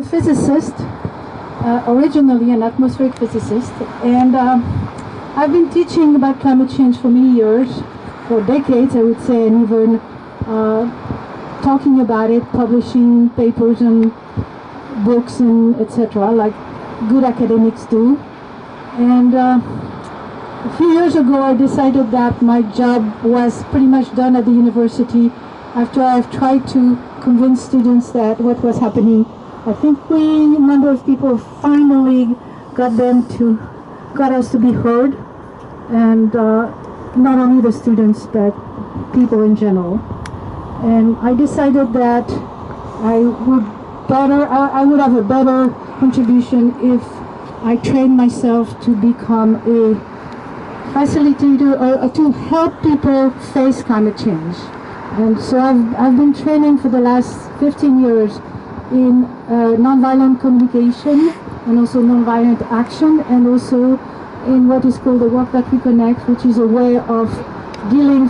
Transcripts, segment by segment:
physicist, originally an atmospheric physicist, and I've been teaching about climate change for many years, for decades I would say, and even talking about it, publishing papers and books and etc., like good academics do. And a few years ago I decided that my job was pretty much done at the university after I've tried to convince students that what was happening, I think a number of people finally got us to be heard, and not only the students but people in general. And I decided that I would have a better contribution if I trained myself to become a facilitator, or to help people face climate change. And so I've been training for the last 15 years in nonviolent communication and also nonviolent action, and also in what is called the Work That We Connect, which is a way of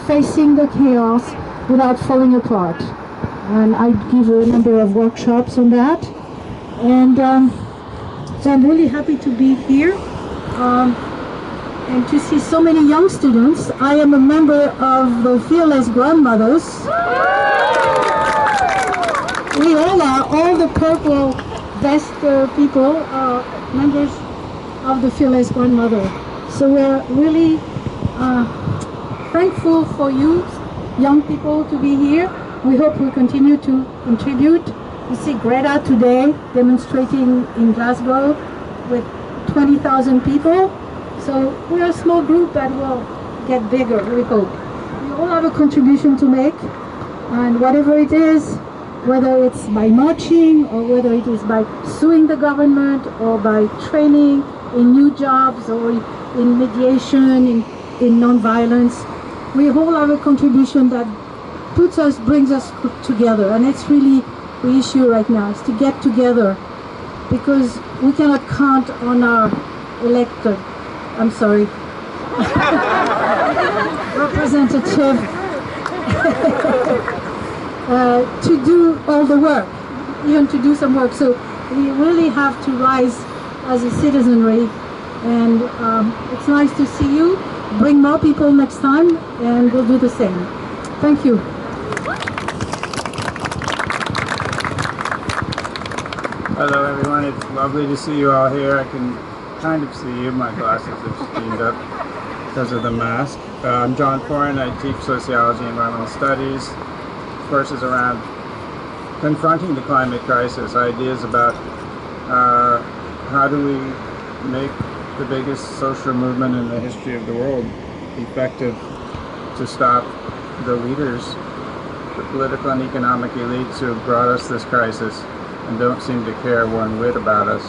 facing the chaos without falling apart. And I give a number of workshops on that. And so I'm really happy to be here and to see so many young students. I am a member of the Fearless Grandmothers. We all are, all the purple vest people are members of the Fearless Grandmother. So we're really thankful for you, young people, to be here. We hope we continue to contribute. We see Greta today demonstrating in Glasgow with 20,000 people. So we're a small group that will get bigger, we hope. We all have a contribution to make, and whatever it is, whether it's by marching or whether it is by suing the government or by training in new jobs or in mediation, in non-violence, we all have a contribution that brings us together. And it's really the issue right now, is to get together, because we cannot count on our elected, representative to do all the work, even to do some work. So we really have to rise as a citizenry, and it's nice to see you. Bring more people next time, and we'll do the same. Thank you. Hello everyone, it's lovely to see you all here. I can kind of see you, my glasses have steamed up because of the mask. I'm Joan Hartman, I teach Sociology and Environmental Studies. Course is around confronting the climate crisis, ideas about how do we make the biggest social movement in the history of the world effective to stop the leaders, the political and economic elites who have brought us this crisis and don't seem to care one whit about us.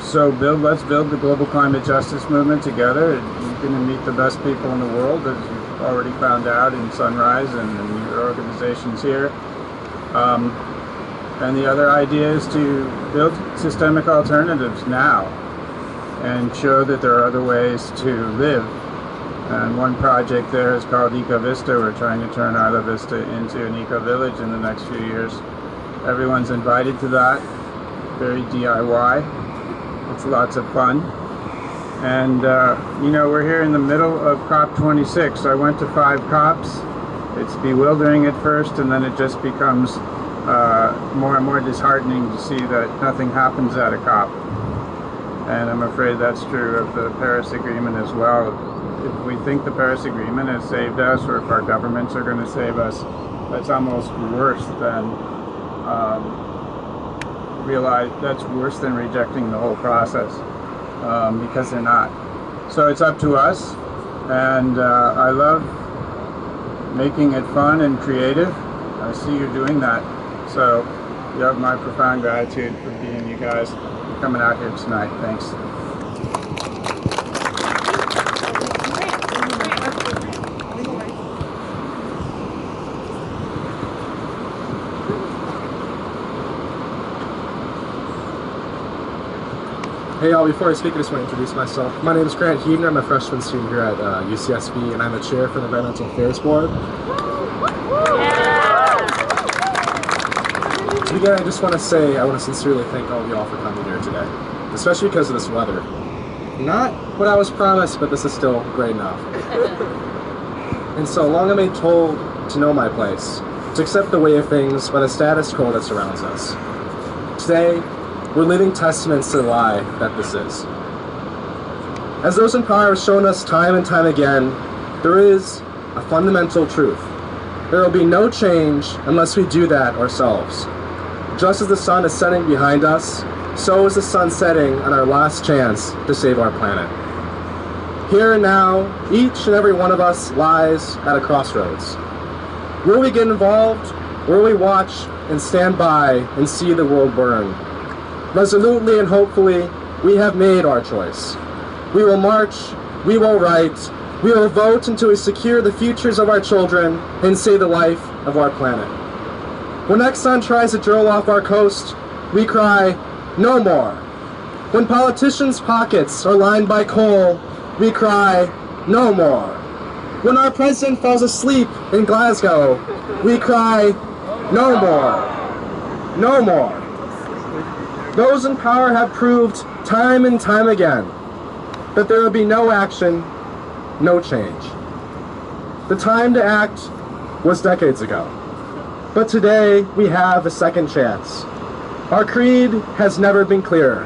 So let's build the global climate justice movement together. You're going to meet the best people in the world, as you've already found out in Sunrise and in your organizations here. And the other idea is to build systemic alternatives now and show that there are other ways to live. And one project there is called Eco Vista. We're trying to turn Isla Vista into an eco-village in the next few years. Everyone's invited to that. Very DIY. It's lots of fun. And you know, we're here in the middle of COP26. I went to 5 COPs. It's bewildering at first, and then it just becomes more and more disheartening to see that nothing happens at a COP. And I'm afraid that's true of the Paris Agreement as well. If we think the Paris Agreement has saved us, or if our governments are going to save us, that's almost worse than worse than rejecting the whole process, because they're not. So it's up to us, and I love making it fun and creative. I see you doing that. So you have my profound gratitude for being you guys coming out here tonight. Thanks. Hey y'all, before I speak, I just want to introduce myself. My name is Huebner. I'm a freshman student here at UCSB, and I'm the chair for the Environmental Affairs Board. begin, I just want to say I want to sincerely thank all of you all for coming here today, especially because of this weather. Not what I was promised, but this is still great enough. And so long I'm made told to know my place, to accept the way of things by the status quo that surrounds us. Today, we're living testaments to the lie that this is. As those in power have shown us time and time again, there is a fundamental truth. There will be no change unless we do that ourselves. Just as the sun is setting behind us, so is the sun setting on our last chance to save our planet. Here and now, each and every one of us lies at a crossroads. Will we get involved, or will we watch and stand by and see the world burn? Resolutely and hopefully, we have made our choice. We will march, we will write, we will vote until we secure the futures of our children and save the life of our planet. When Exxon tries to drill off our coast, we cry, no more. When politicians' pockets are lined by coal, we cry, no more. When our president falls asleep in Glasgow, we cry, no more. No more. Those in power have proved time and time again that there will be no action, no change. The time to act was decades ago, but today we have a second chance. Our creed has never been clearer.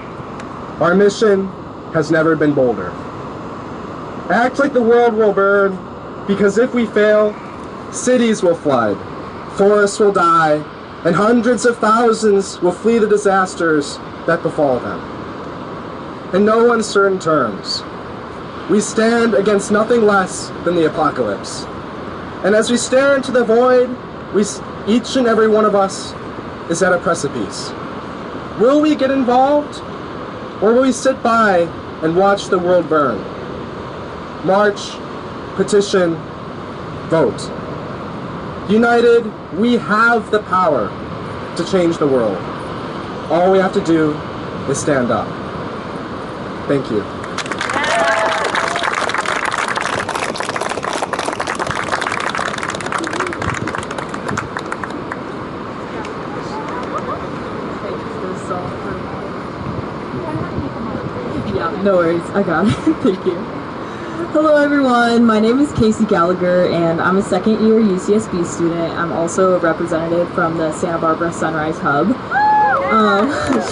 Our mission has never been bolder. Act like the world will burn, because if we fail, cities will flood, forests will die, and hundreds of thousands will flee the disasters that befall them. In no uncertain terms, we stand against nothing less than the apocalypse. And as we stare into the void, each and every one of us is at a precipice. Will we get involved, or will we sit by and watch the world burn? March, petition, vote. United, we have the power to change the world. All we have to do is stand up. Thank you. Yeah, no worries, I got it. Thank you. Hello everyone, my name is Casey Gallagher and I'm a second year UCSB student. I'm also a representative from the Santa Barbara Sunrise Hub.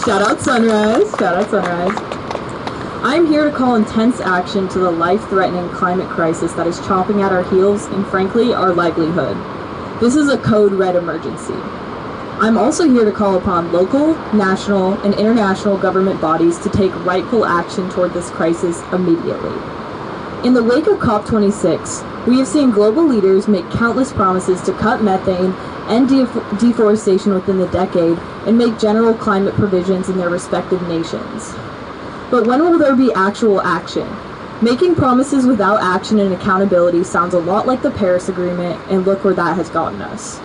Shout out Sunrise, shout out Sunrise. I'm here to call intense action to the life-threatening climate crisis that is chomping at our heels and frankly our livelihood. This is a code red emergency. I'm also here to call upon local, national, and international government bodies to take rightful action toward this crisis immediately. In the wake of COP26, we have seen global leaders make countless promises to cut methane and deforestation within the decade and make general climate provisions in their respective nations. But when will there be actual action? Making promises without action and accountability sounds a lot like the Paris Agreement, and look where that has gotten us.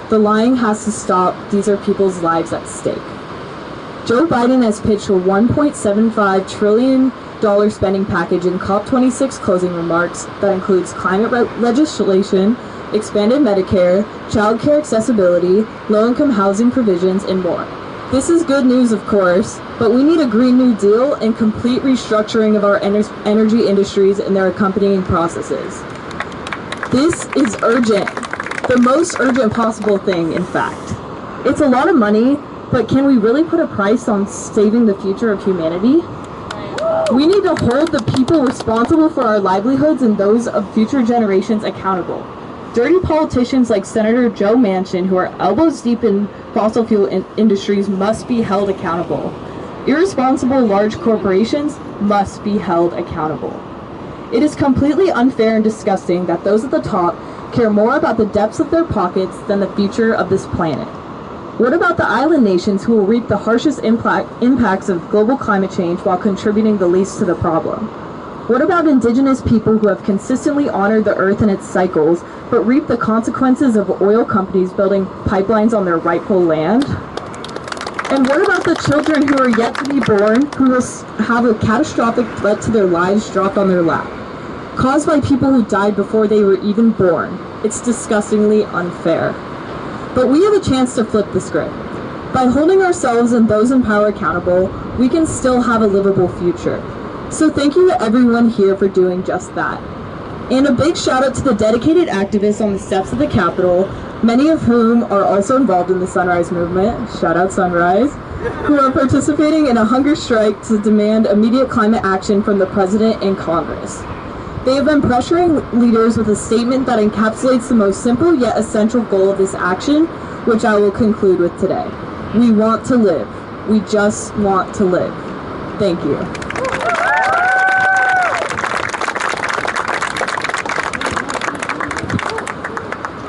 The lying has to stop. These are people's lives at stake. Joe Biden has pitched a $1.75 trillion spending package in COP26 closing remarks that includes climate legislation, expanded Medicare, childcare accessibility, low-income housing provisions, and more. This is good news, of course, but we need a Green New Deal and complete restructuring of our energy industries and their accompanying processes. This is urgent. The most urgent possible thing, in fact. It's a lot of money, but can we really put a price on saving the future of humanity? We need to hold the people responsible for our livelihoods and those of future generations accountable. Dirty politicians like Senator Joe Manchin, who are elbows deep in fossil fuel industries, must be held accountable. Irresponsible large corporations must be held accountable. It is completely unfair and disgusting that those at the top care more about the depths of their pockets than the future of this planet. What about the island nations who will reap the harshest impacts of global climate change while contributing the least to the problem? What about indigenous people who have consistently honored the earth and its cycles, but reap the consequences of oil companies building pipelines on their rightful land? And what about the children who are yet to be born, who will have a catastrophic threat to their lives dropped on their lap, caused by people who died before they were even born? It's disgustingly unfair. But we have a chance to flip the script. By holding ourselves and those in power accountable, we can still have a livable future. So thank you to everyone here for doing just that. And a big shout out to the dedicated activists on the steps of the Capitol, many of whom are also involved in the Sunrise Movement, shout out Sunrise, who are participating in a hunger strike to demand immediate climate action from the President and Congress. They have been pressuring leaders with a statement that encapsulates the most simple yet essential goal of this action, which I will conclude with today. We want to live. We just want to live. Thank you.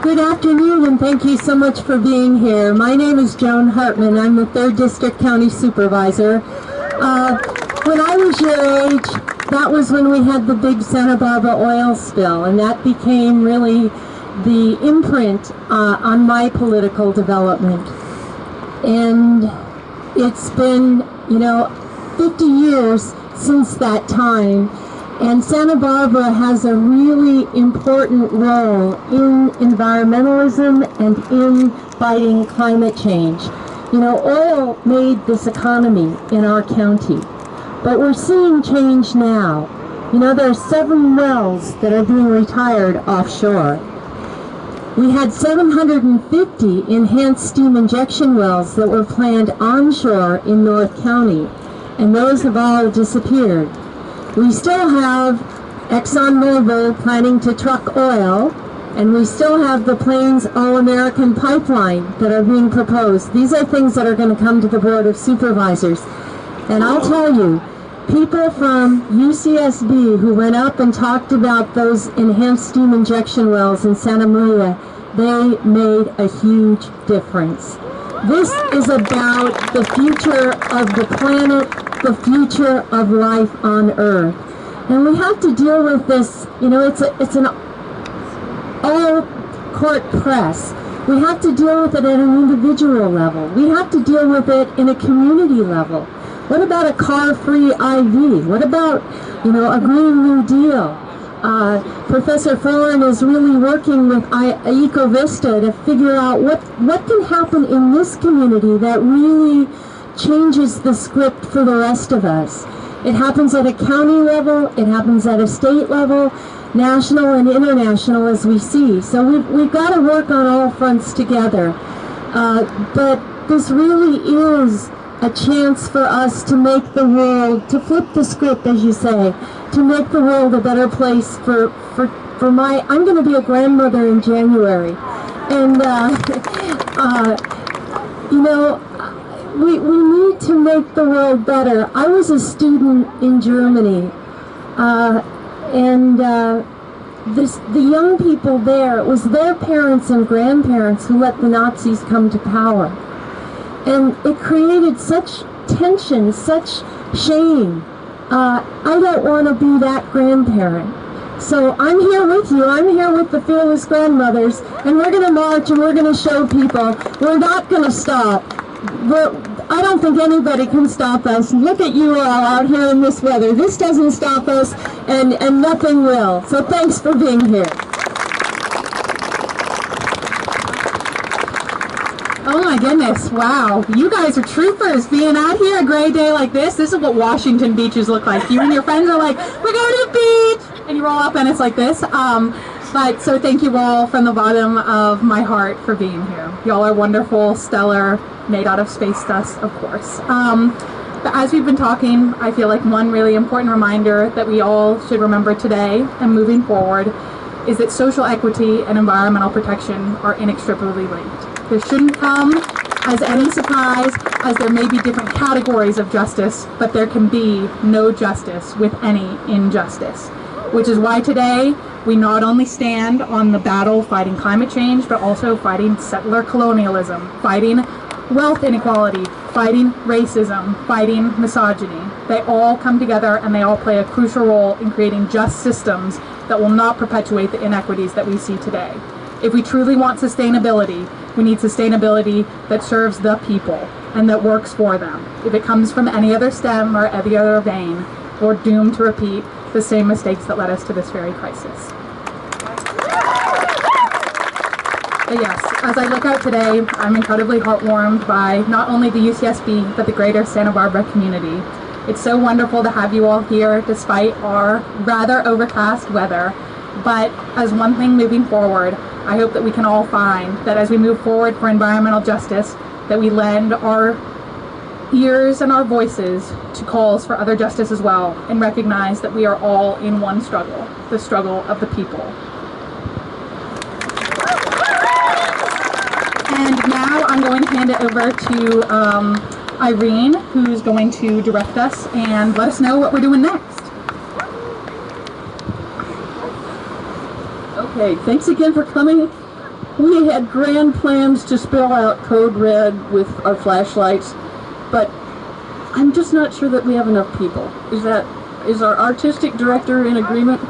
Good afternoon, and thank you so much for being here. My name is Joan Hartman. I'm the 3rd District County Supervisor. When I was your age, that was when we had the big Santa Barbara oil spill, and that became really the imprint on my political development. And it's been, 50 years since that time. And Santa Barbara has a really important role in environmentalism and in fighting climate change. Oil made this economy in our county, but we're seeing change now. There are 7 wells that are being retired offshore. We had 750 enhanced steam injection wells that were planned onshore in North County, and those have all disappeared. We still have ExxonMobil planning to truck oil, and we still have the Plains All-American Pipeline that are being proposed. These are things that are going to come to the Board of Supervisors. And I'll tell you, people from UCSB who went up and talked about those enhanced steam injection wells in Santa Maria, they made a huge difference. This is about the future of the planet, the future of life on Earth. And we have to deal with this, it's an all-court press. We have to deal with it at an individual level. We have to deal with it in a community level. What about a car-free IV? What about, a Green New Deal? Professor Foran is really working with EcoVista to figure out what can happen in this community that really changes the script for the rest of us. It happens at a county level, it happens at a state level, national and international, as we see. So we've got to work on all fronts together. But this really is a chance for us to make the world, to flip the script, as you say, to make the world a better place for I'm going to be a grandmother in January. And, we need to make the world better. I was a student in Germany, and the young people there, it was their parents and grandparents who let the Nazis come to power. And it created such tension, such shame. I don't want to be that grandparent. So I'm here with you. I'm here with the fearless grandmothers, and we're going to march and we're going to show people we're not going to stop. I don't think anybody can stop us. Look at you all out here in this weather. This doesn't stop us, and nothing will. So thanks for being here. Oh my goodness, wow. You guys are troopers being out here a gray day like this. This is what Washington beaches look like. You and your friends are like, we're going to the beach! And you roll up and it's like this. But so thank you all from the bottom of my heart for being here. Y'all are wonderful, stellar, made out of space dust, of course. But as we've been talking, I feel like one really important reminder that we all should remember today and moving forward is that social equity and environmental protection are inextricably linked. There shouldn't come as any surprise as there may be different categories of justice, but there can be no justice with any injustice. Which is why today we not only stand on the battle fighting climate change, but also fighting settler colonialism, fighting wealth inequality, fighting racism, fighting misogyny. They all come together and they all play a crucial role in creating just systems that will not perpetuate the inequities that we see today. If we truly want sustainability, we need sustainability that serves the people and that works for them. If it comes from any other stem or any other vein, we're doomed to repeat the same mistakes that led us to this very crisis. But yes, as I look out today, I'm incredibly heartwarmed by not only the UCSB, but the greater Santa Barbara community. It's so wonderful to have you all here despite our rather overcast weather. But as one thing moving forward, I hope that we can all find that as we move forward for environmental justice, that we lend our ears and our voices to calls for other justice as well, and recognize that we are all in one struggle, the struggle of the people. And now I'm going to hand it over to Irene, who's going to direct us and let us know what we're doing next. Okay, thanks again for coming. We had grand plans to spell out Code Red with our flashlights, but I'm just not sure that we have enough people. Is our artistic director in agreement?